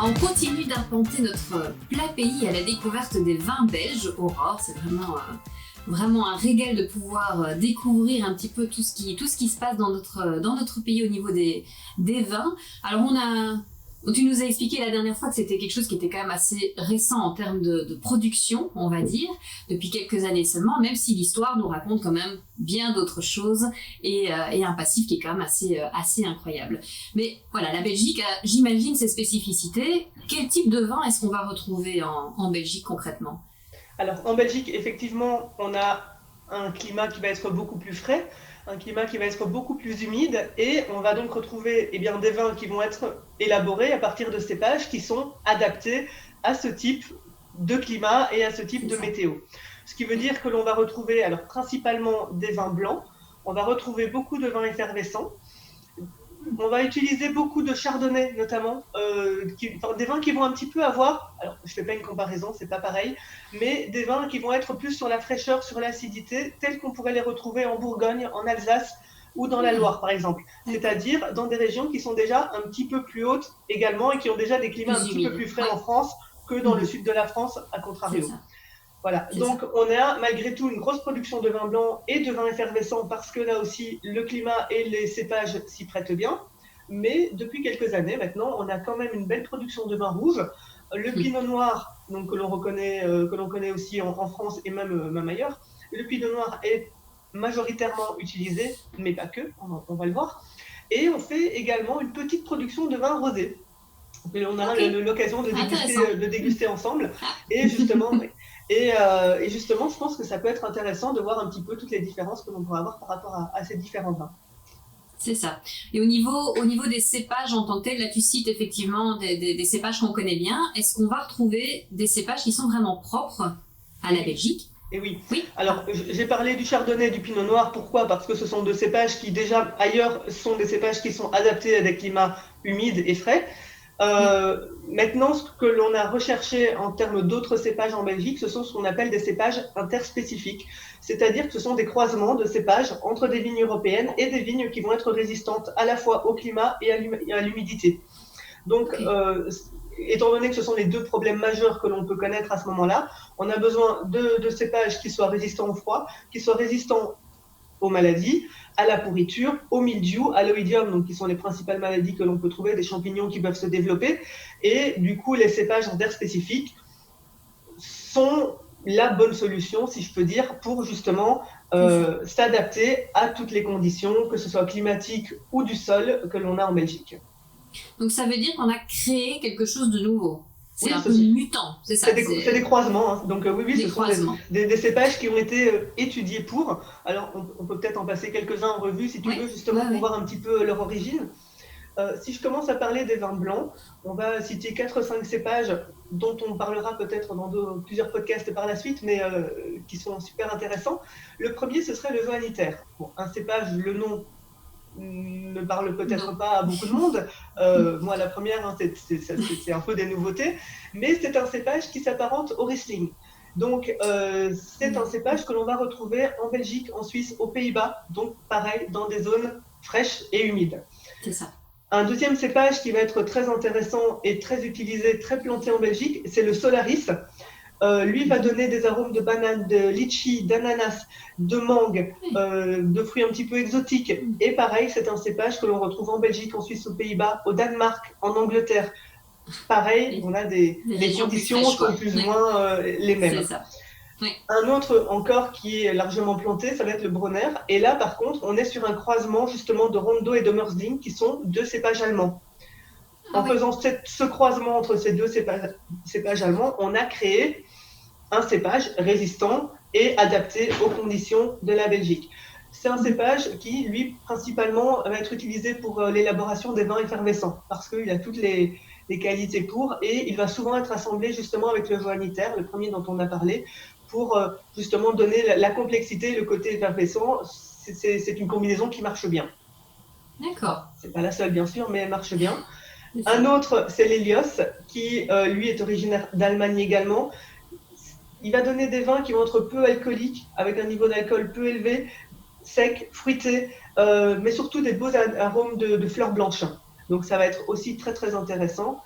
On continue d'arpenter notre plat pays à la découverte des vins belges. Aurore, c'est vraiment un régal de pouvoir découvrir un petit peu tout ce qui se passe dans notre pays au niveau des vins. Alors tu nous as expliqué la dernière fois que c'était quelque chose qui était quand même assez récent en termes de production, on va dire, depuis quelques années seulement, même si l'histoire nous raconte quand même bien d'autres choses et un passif qui est quand même assez incroyable. Mais voilà, la Belgique a, j'imagine, ses spécificités. Quel type de vin est-ce qu'on va retrouver en Belgique concrètement ? Alors, en Belgique, effectivement, on a un climat qui va être beaucoup plus frais, un climat qui va être beaucoup plus humide, et on va donc retrouver des vins qui vont être élaborés à partir de cépages qui sont adaptés à ce type de climat et à ce type de météo. Ce qui veut dire que l'on va retrouver alors principalement des vins blancs, on va retrouver beaucoup de vins effervescents. On va utiliser beaucoup de chardonnay notamment, des vins qui vont un petit peu avoir, alors je ne fais pas une comparaison, c'est pas pareil, mais des vins qui vont être plus sur la fraîcheur, sur l'acidité, tels qu'on pourrait les retrouver en Bourgogne, en Alsace ou dans la Loire par exemple. C'est-à-dire dans des régions qui sont déjà un petit peu plus hautes également et qui ont déjà des climats un petit peu plus frais en France que dans le sud de la France, à contrario. Voilà, donc on a malgré tout une grosse production de vin blanc et de vin effervescent parce que là aussi le climat et les cépages s'y prêtent bien. Mais depuis quelques années maintenant, on a quand même une belle production de vin rouge. Le pinot noir, donc, que l'on connaît aussi en France et même ailleurs, le pinot noir est majoritairement utilisé, mais pas que, on va le voir. Et on fait également une petite production de vin rosé. Et on aura l'occasion de déguster ensemble. Et justement, je pense que ça peut être intéressant de voir un petit peu toutes les différences que l'on pourrait avoir par rapport à ces différents vins. C'est ça. Et au niveau des cépages en tant que tel, là tu cites effectivement des cépages qu'on connaît bien. Est-ce qu'on va retrouver des cépages qui sont vraiment propres à la Belgique ? Et oui. Alors, j'ai parlé du chardonnay et du pinot noir. Pourquoi ? Parce que ce sont deux cépages qui, déjà, ailleurs, sont des cépages qui sont adaptés à des climats humides et frais. Maintenant, ce que l'on a recherché en termes d'autres cépages en Belgique, ce sont ce qu'on appelle des cépages interspécifiques. C'est-à-dire que ce sont des croisements de cépages entre des vignes européennes et des vignes qui vont être résistantes à la fois au climat et à l'humidité. Donc, étant donné que ce sont les deux problèmes majeurs que l'on peut connaître à ce moment-là, on a besoin de cépages qui soient résistants au froid, qui soient résistants aux maladies, à la pourriture, au mildiou, à l'oïdium, donc qui sont les principales maladies que l'on peut trouver, des champignons qui peuvent se développer. Et du coup, les cépages interspécifiques sont la bonne solution, si je peux dire, pour justement s'adapter à toutes les conditions, que ce soit climatiques ou du sol, que l'on a en Belgique. Donc ça veut dire qu'on a créé quelque chose de nouveau. C'est un peu mutant, c'est ça. C'est des croisements. Hein. Donc oui, ce sont des cépages qui ont été étudiés pour. Alors on peut peut-être en passer quelques-uns en revue si tu veux, justement pour voir un petit peu leur origine. Si je commence à parler des vins blancs, on va citer 4-5 cépages dont on parlera peut-être dans plusieurs podcasts par la suite, mais qui sont super intéressants. Le premier, ce serait le Johanniter. Bon, un cépage, le nom ne parle peut-être pas à beaucoup de monde. Moi, la première, hein, c'est un peu des nouveautés, mais c'est un cépage qui s'apparente au Riesling. Donc, c'est un cépage que l'on va retrouver en Belgique, en Suisse, aux Pays-Bas, donc pareil, dans des zones fraîches et humides. C'est ça. Un deuxième cépage qui va être très intéressant et très utilisé, très planté en Belgique, c'est le Solaris. Lui va donner des arômes de banane, de litchi, d'ananas, de mangue, de fruits un petit peu exotiques. Et pareil, c'est un cépage que l'on retrouve en Belgique, en Suisse, aux Pays-Bas, au Danemark, en Angleterre. Pareil, on a des conditions sont plus ou moins les mêmes. C'est ça. Oui. Un autre encore qui est largement planté, ça va être le Bronner. Et là, par contre, on est sur un croisement justement de Rondo et de Mersling, qui sont deux cépages allemands. En faisant ce croisement entre ces deux cépages allemands, on a créé un cépage résistant et adapté aux conditions de la Belgique. C'est un cépage qui, lui, principalement, va être utilisé pour l'élaboration des vins effervescents, parce qu'il a toutes les qualités pour, et il va souvent être assemblé justement avec le Johanniter, le premier dont on a parlé, pour justement donner la complexité, le côté effervescent. C'est une combinaison qui marche bien. D'accord. C'est pas la seule, bien sûr, mais elle marche bien. Un autre, c'est l'Hélios, qui, lui, est originaire d'Allemagne également. Il va donner des vins qui vont être peu alcooliques, avec un niveau d'alcool peu élevé, sec, fruité, mais surtout des beaux arômes de fleurs blanches. Donc ça va être aussi très très intéressant.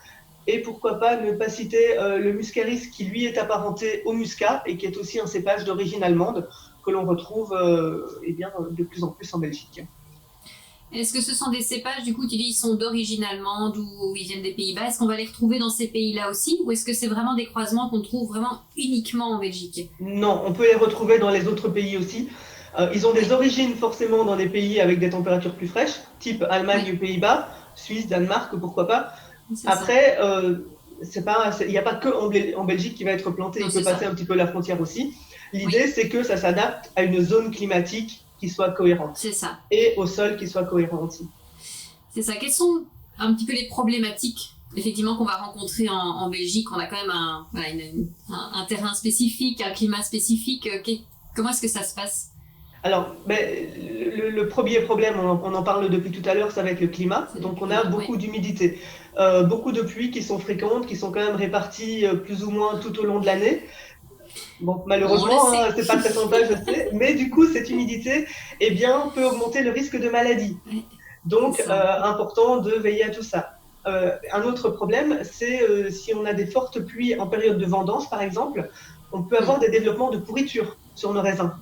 Et pourquoi pas ne pas citer le Muscaris qui lui est apparenté au Muscat et qui est aussi un cépage d'origine allemande que l'on retrouve de plus en plus en Belgique. Est-ce que ce sont des cépages, du coup, tu dis, ils sont d'origine allemande ou ils viennent des Pays-Bas? Est-ce qu'on va les retrouver dans ces pays-là aussi? Ou est-ce que c'est vraiment des croisements qu'on trouve vraiment uniquement en Belgique? Non, on peut les retrouver dans les autres pays aussi. Ils ont des origines forcément dans des pays avec des températures plus fraîches, type Allemagne, Pays-Bas, Suisse, Danemark, pourquoi pas. Après, il n'y a pas que en Belgique qui va être planté, il peut passer un petit peu la frontière aussi. L'idée, c'est que ça s'adapte à une zone climatique qui soit cohérente. C'est ça. Et au sol qui soit cohérent aussi. C'est ça. Quelles sont un petit peu les problématiques, effectivement, qu'on va rencontrer en Belgique? On a quand même un terrain spécifique, un climat spécifique. Comment est-ce que ça se passe? Alors, le premier problème, on en parle depuis tout à l'heure, ça va être le climat. Donc, on a beaucoup d'humidité. Beaucoup de pluies qui sont fréquentes, qui sont quand même réparties plus ou moins tout au long de l'année. Bon, malheureusement, c'est pas très sympa, je sais. Mais du coup, cette humidité peut augmenter le risque de maladie. Donc, important de veiller à tout ça. Un autre problème, c'est si on a des fortes pluies en période de vendange, par exemple, on peut avoir des développements de pourriture sur nos raisins.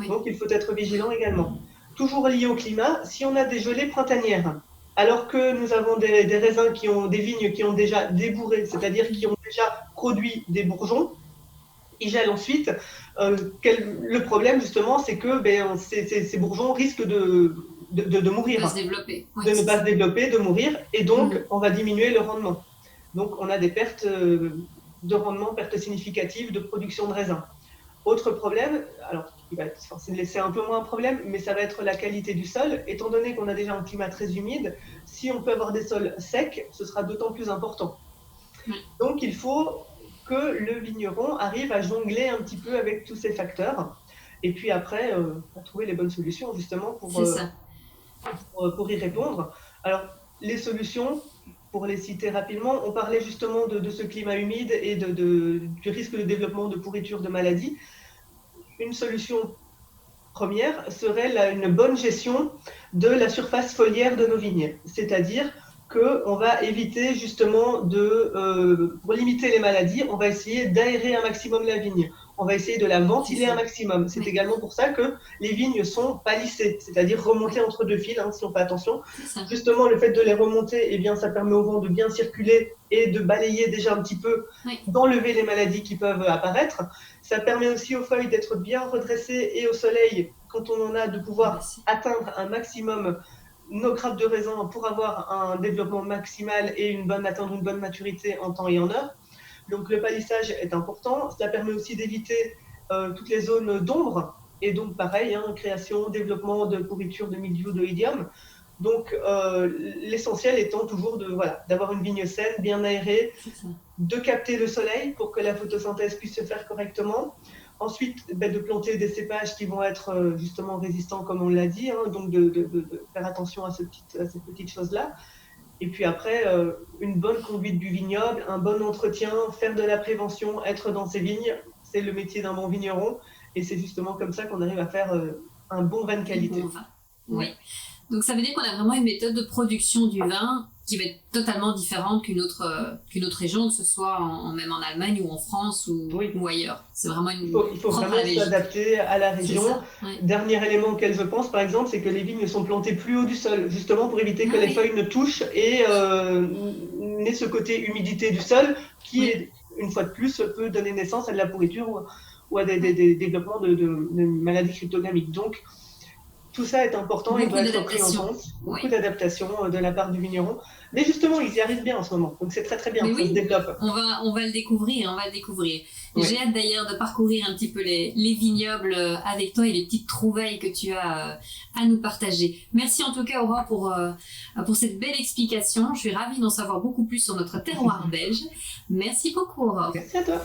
Donc, il faut être vigilant également. Toujours lié au climat, si on a des gelées printanières, alors que nous avons des raisins des vignes qui ont déjà débourré, c'est-à-dire qui ont déjà produit des bourgeons, ils gèlent ensuite. Le problème, justement, c'est que ces bourgeons risquent de mourir. De se développer. De ne pas se développer, de mourir, et donc on va diminuer le rendement. Donc, on a des pertes de rendement, pertes significatives de production de raisins. Autre problème, alors c'est un peu moins un problème, mais ça va être la qualité du sol. Étant donné qu'on a déjà un climat très humide, si on peut avoir des sols secs, ce sera d'autant plus important. Donc il faut que le vigneron arrive à jongler un petit peu avec tous ces facteurs, et puis après, à trouver les bonnes solutions justement pour y répondre. Alors, les solutions, pour les citer rapidement, on parlait justement de ce climat humide et du risque de développement de pourriture, de maladies. Une solution première serait une bonne gestion de la surface foliaire de nos vignes. C'est-à-dire qu'on va éviter justement pour limiter les maladies, on va essayer d'aérer un maximum la vigne. On va essayer de la ventiler un maximum. C'est également pour ça que les vignes sont palissées, c'est-à-dire remontées entre deux fils, si on fait attention. Justement, le fait de les remonter, ça permet au vent de bien circuler et de balayer déjà un petit peu, d'enlever les maladies qui peuvent apparaître. Ça permet aussi aux feuilles d'être bien redressées et au soleil, quand on en a, de pouvoir atteindre un maximum nos grappes de raisin pour avoir un développement maximal et atteindre une bonne maturité en temps et en heure. Donc le palissage est important. Cela permet aussi d'éviter toutes les zones d'ombre. Et donc pareil, création, développement de pourriture, de mildiou, d'oïdium. Donc l'essentiel étant toujours d'avoir une vigne saine, bien aérée, de capter le soleil pour que la photosynthèse puisse se faire correctement. Ensuite, de planter des cépages qui vont être justement résistants, comme on l'a dit, donc de faire attention à ces petites choses-là. Et puis après, une bonne conduite du vignoble, un bon entretien, faire de la prévention, être dans ses vignes, c'est le métier d'un bon vigneron. Et c'est justement comme ça qu'on arrive à faire un bon vin de qualité. Oui. Donc ça veut dire qu'on a vraiment une méthode de production du vin qui va être totalement différente qu'une autre région, que ce soit même en Allemagne ou en France ou ailleurs. C'est vraiment il faut vraiment s'adapter à la région. Dernier élément auquel je pense, par exemple, c'est que les vignes sont plantées plus haut du sol, justement pour éviter que les feuilles ne touchent et n'aient ce côté humidité du sol qui, une fois de plus, peut donner naissance à de la pourriture ou à des développements de maladies cryptogamiques. Donc, tout ça est important et doit être pris en compte. Beaucoup d'adaptation de la part du vigneron. Mais justement, ils y arrivent bien en ce moment. Donc c'est très très bien, ça se développe. On va le découvrir, J'ai hâte d'ailleurs de parcourir un petit peu les vignobles avec toi et les petites trouvailles que tu as à nous partager. Merci en tout cas Aurore pour cette belle explication. Je suis ravie d'en savoir beaucoup plus sur notre terroir belge. Merci beaucoup Aurore. Merci à toi.